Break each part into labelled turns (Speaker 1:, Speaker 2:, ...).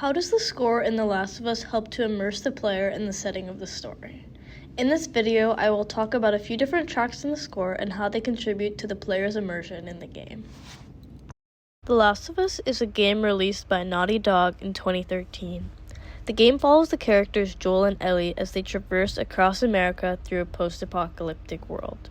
Speaker 1: How does the score in The Last of Us help to immerse the player in the setting of the story? In this video, I will talk about a few different tracks in the score and how they contribute to the player's immersion in the game. The Last of Us is a game released by Naughty Dog in 2013. The game follows the characters Joel and Ellie as they traverse across America through a post-apocalyptic world.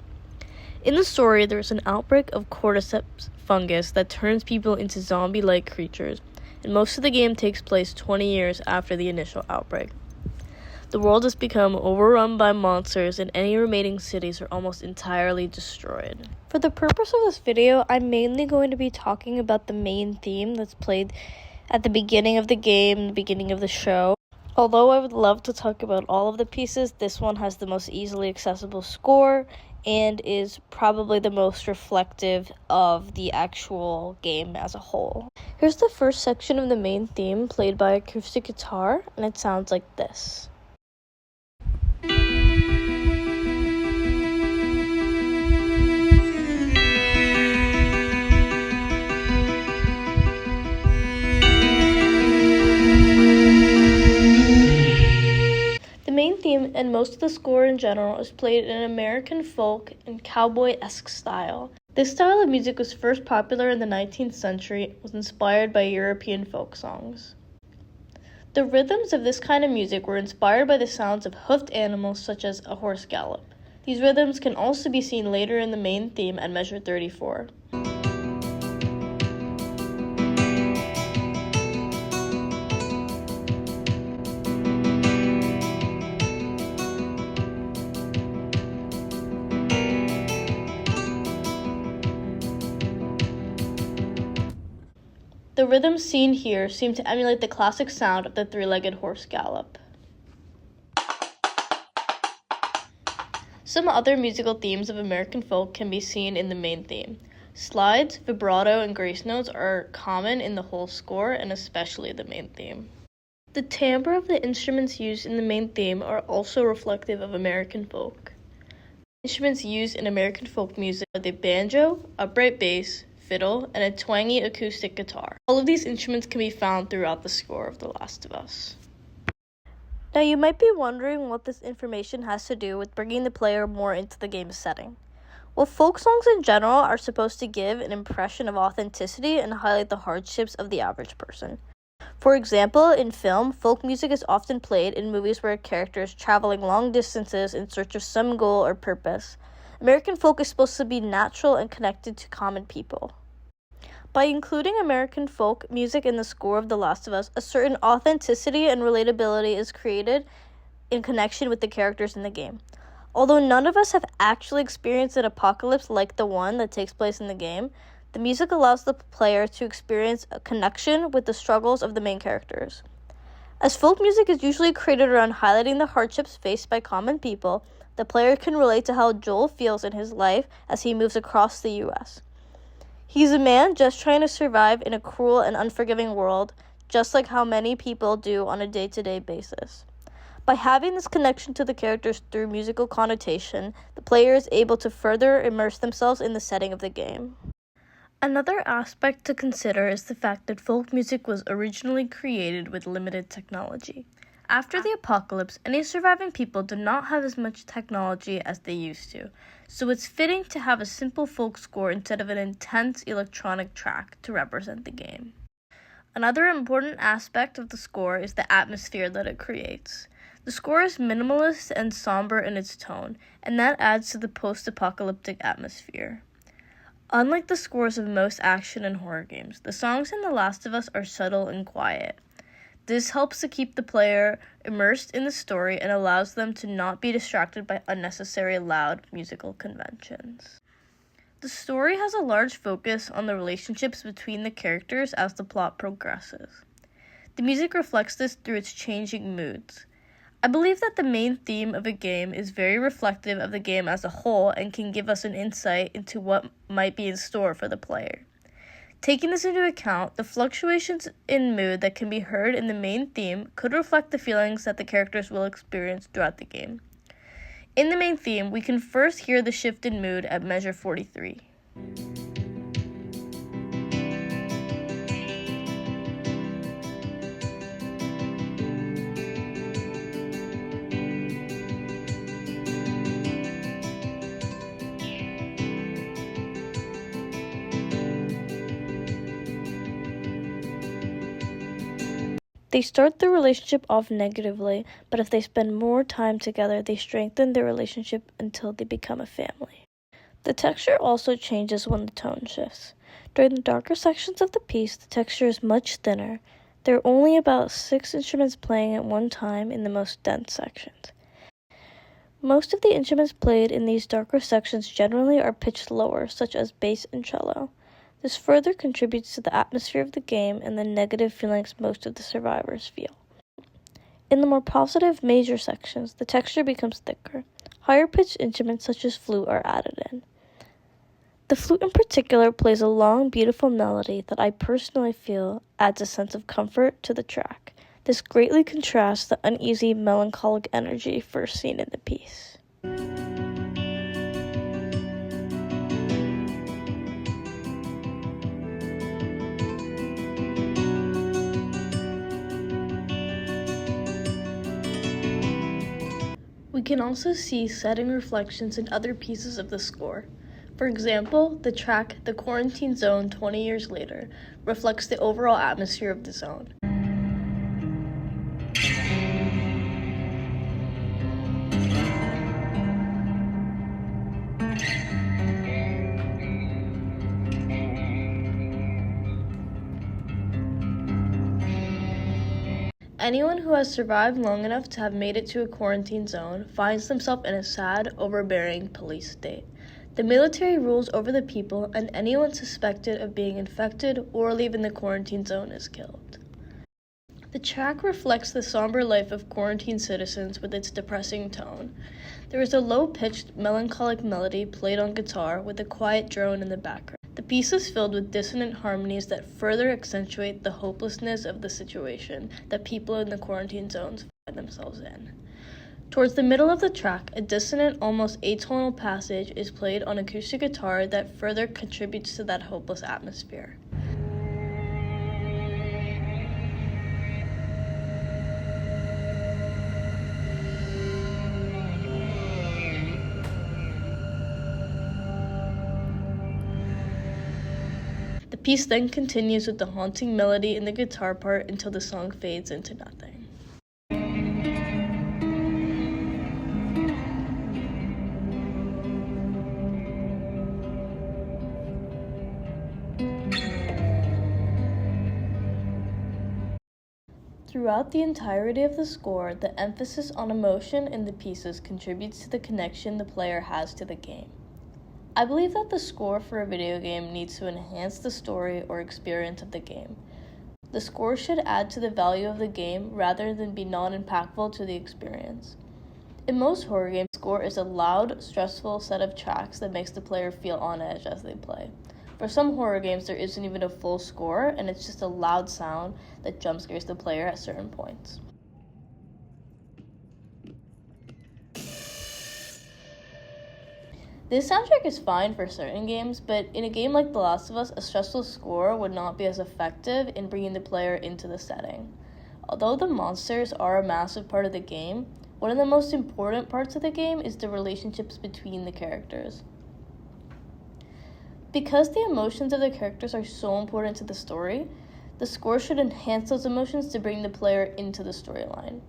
Speaker 1: In the story, there is an outbreak of cordyceps fungus that turns people into zombie-like creatures, and most of the game takes place 20 years after the initial outbreak. The world has become overrun by monsters, and any remaining cities are almost entirely destroyed. For the purpose of this video, I'm mainly going to be talking about the main theme that's played at the beginning of the game, the beginning of the show. Although I would love to talk about all of the pieces, this one has the most easily accessible score and is probably the most reflective of the actual game as a whole. Here's the first section of the main theme played by acoustic guitar, and it sounds like this. The main theme and most of the score in general is played in an American folk and cowboy-esque style. This style of music was first popular in the 19th century and was inspired by European folk songs. The rhythms of this kind of music were inspired by the sounds of hoofed animals such as a horse gallop. These rhythms can also be seen later in the main theme at measure 34. The rhythms seen here seem to emulate the classic sound of the three-legged horse gallop. Some other musical themes of American folk can be seen in the main theme. Slides, vibrato, and grace notes are common in the whole score, and especially the main theme. The timbre of the instruments used in the main theme are also reflective of American folk. Instruments used in American folk music are the banjo, upright bass, fiddle, and a twangy acoustic guitar. All of these instruments can be found throughout the score of The Last of Us. Now you might be wondering what this information has to do with bringing the player more into the game's setting. Well, folk songs in general are supposed to give an impression of authenticity and highlight the hardships of the average person. For example, in film, folk music is often played in movies where a character is traveling long distances in search of some goal or purpose. American folk is supposed to be natural and connected to common people. By including American folk music in the score of The Last of Us, a certain authenticity and relatability is created in connection with the characters in the game. Although none of us have actually experienced an apocalypse like the one that takes place in the game, the music allows the player to experience a connection with the struggles of the main characters. As folk music is usually created around highlighting the hardships faced by common people, the player can relate to how Joel feels in his life as he moves across the U.S. He's a man just trying to survive in a cruel and unforgiving world, just like how many people do on a day-to-day basis. By having this connection to the characters through musical connotation, the player is able to further immerse themselves in the setting of the game. Another aspect to consider is the fact that folk music was originally created with limited technology. After the apocalypse, any surviving people did not have as much technology as they used to, so it's fitting to have a simple folk score instead of an intense electronic track to represent the game. Another important aspect of the score is the atmosphere that it creates. The score is minimalist and somber in its tone, and that adds to the post-apocalyptic atmosphere. Unlike the scores of most action and horror games, the songs in The Last of Us are subtle and quiet. This helps to keep the player immersed in the story and allows them to not be distracted by unnecessary loud musical conventions. The story has a large focus on the relationships between the characters as the plot progresses. The music reflects this through its changing moods. I believe that the main theme of a game is very reflective of the game as a whole and can give us an insight into what might be in store for the player. Taking this into account, the fluctuations in mood that can be heard in the main theme could reflect the feelings that the characters will experience throughout the game. In the main theme, we can first hear the shift in mood at measure 43. They start their relationship off negatively, but if they spend more time together, they strengthen their relationship until they become a family. The texture also changes when the tone shifts. During the darker sections of the piece, the texture is much thinner. There are only about 6 instruments playing at one time in the most dense sections. Most of the instruments played in these darker sections generally are pitched lower, such as bass and cello. This further contributes to the atmosphere of the game and the negative feelings most of the survivors feel. In the more positive major sections, the texture becomes thicker. Higher-pitched instruments such as flute are added in. The flute in particular plays a long, beautiful melody that I personally feel adds a sense of comfort to the track. This greatly contrasts the uneasy, melancholic energy first seen in the piece. We can also see setting reflections in other pieces of the score. For example, the track The Quarantine Zone 20 Years Later reflects the overall atmosphere of the zone. Anyone who has survived long enough to have made it to a quarantine zone finds themselves in a sad, overbearing police state. The military rules over the people, and anyone suspected of being infected or leaving the quarantine zone is killed. The track reflects the somber life of quarantine citizens with its depressing tone. There is a low-pitched, melancholic melody played on guitar with a quiet drone in the background. The piece is filled with dissonant harmonies that further accentuate the hopelessness of the situation that people in the quarantine zones find themselves in. Towards the middle of the track, a dissonant, almost atonal passage is played on acoustic guitar that further contributes to that hopeless atmosphere. The piece then continues with the haunting melody in the guitar part until the song fades into nothing. Throughout the entirety of the score, the emphasis on emotion in the pieces contributes to the connection the player has to the game. I believe that the score for a video game needs to enhance the story or experience of the game. The score should add to the value of the game rather than be non-impactful to the experience. In most horror games, the score is a loud, stressful set of tracks that makes the player feel on edge as they play. For some horror games, there isn't even a full score, and it's just a loud sound that jump scares the player at certain points. This soundtrack is fine for certain games, but in a game like The Last of Us, a stressful score would not be as effective in bringing the player into the setting. Although the monsters are a massive part of the game, one of the most important parts of the game is the relationships between the characters. Because the emotions of the characters are so important to the story, the score should enhance those emotions to bring the player into the storyline.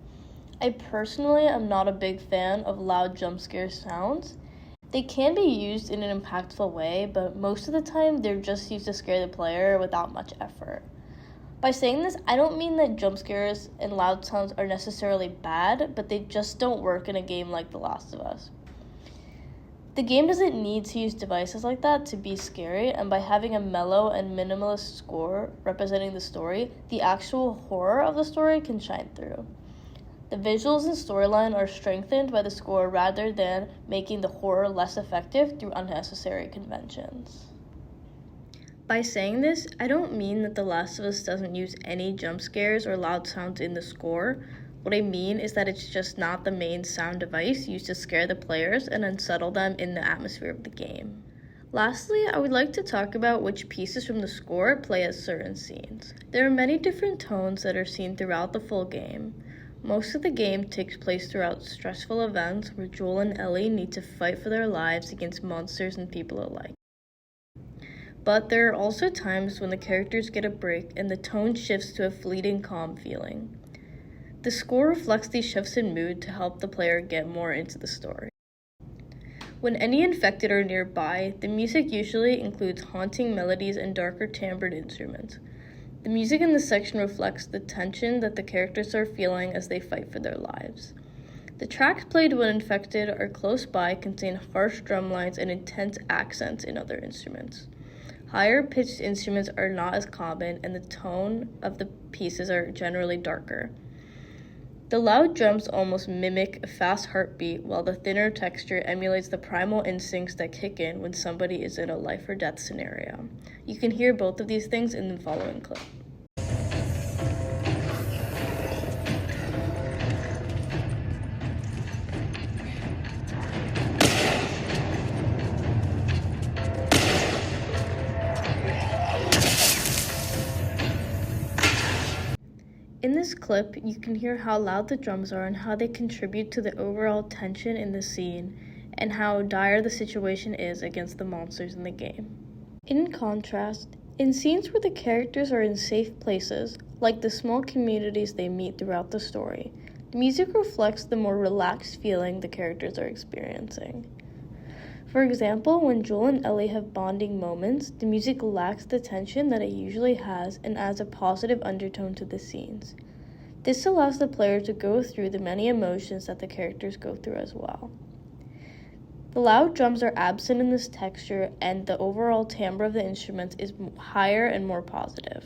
Speaker 1: I personally am not a big fan of loud jump scare sounds. They can be used in an impactful way, but most of the time they're just used to scare the player without much effort. By saying this, I don't mean that jump scares and loud sounds are necessarily bad, but they just don't work in a game like The Last of Us. The game doesn't need to use devices like that to be scary, and by having a mellow and minimalist score representing the story, the actual horror of the story can shine through. The visuals and storyline are strengthened by the score rather than making the horror less effective through unnecessary conventions. By saying this, I don't mean that The Last of Us doesn't use any jump scares or loud sounds in the score. What I mean is that it's just not the main sound device used to scare the players and unsettle them in the atmosphere of the game. Lastly, I would like to talk about which pieces from the score play at certain scenes. There are many different tones that are seen throughout the full game. Most of the game takes place throughout stressful events where Joel and Ellie need to fight for their lives against monsters and people alike. But there are also times when the characters get a break and the tone shifts to a fleeting calm feeling. The score reflects these shifts in mood to help the player get more into the story. When any infected are nearby, the music usually includes haunting melodies and darker timbred instruments. The music in this section reflects the tension that the characters are feeling as they fight for their lives. The tracks played when infected are close by contain harsh drum lines and intense accents in other instruments. Higher pitched instruments are not as common, and the tone of the pieces are generally darker. The loud drums almost mimic a fast heartbeat, while the thinner texture emulates the primal instincts that kick in when somebody is in a life or death scenario. You can hear both of these things in the following clip. In this clip, you can hear how loud the drums are and how they contribute to the overall tension in the scene and how dire the situation is against the monsters in the game. In contrast, in scenes where the characters are in safe places, like the small communities they meet throughout the story, the music reflects the more relaxed feeling the characters are experiencing. For example, when Joel and Ellie have bonding moments, the music lacks the tension that it usually has and adds a positive undertone to the scenes. This allows the player to go through the many emotions that the characters go through as well. The loud drums are absent in this texture, and the overall timbre of the instruments is higher and more positive.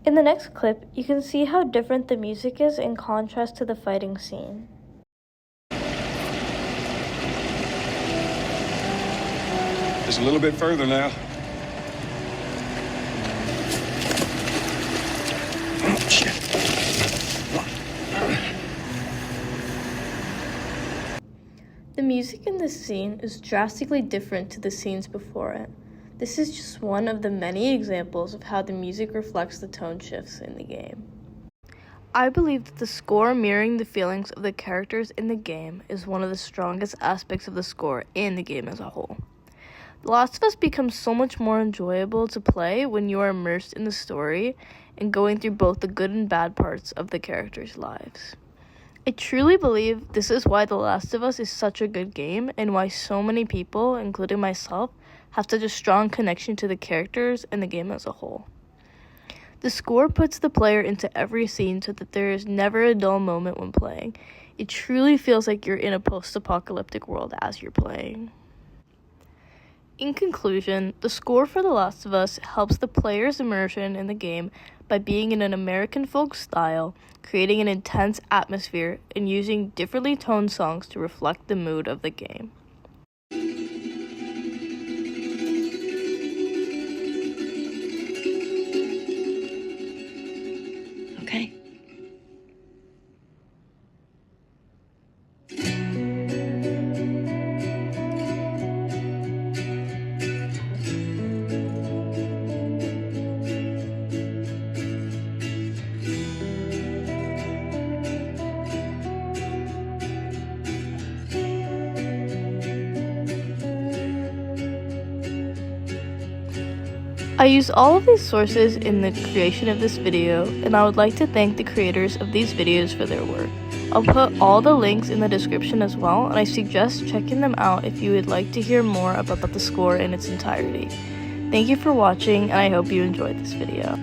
Speaker 1: In the next clip, you can see how different the music is in contrast to the fighting scene.
Speaker 2: Just a little bit further now. Oh, shit.
Speaker 1: The music in this scene is drastically different to the scenes before it. This is just one of the many examples of how the music reflects the tone shifts in the game. I believe that the score mirroring the feelings of the characters in the game is one of the strongest aspects of the score in the game as a whole. The Last of Us becomes so much more enjoyable to play when you are immersed in the story and going through both the good and bad parts of the characters' lives. I truly believe this is why The Last of Us is such a good game and why so many people, including myself, have such a strong connection to the characters and the game as a whole. The score puts the player into every scene so that there is never a dull moment when playing. It truly feels like you're in a post-apocalyptic world as you're playing. In conclusion, the score for The Last of Us helps the player's immersion in the game by being in an American folk style, creating an intense atmosphere, and using differently toned songs to reflect the mood of the game.
Speaker 3: Okay.
Speaker 1: I used all of these sources in the creation of this video, and I would like to thank the creators of these videos for their work. I'll put all the links in the description as well, and I suggest checking them out if you would like to hear more about the score in its entirety. Thank you for watching, and I hope you enjoyed this video.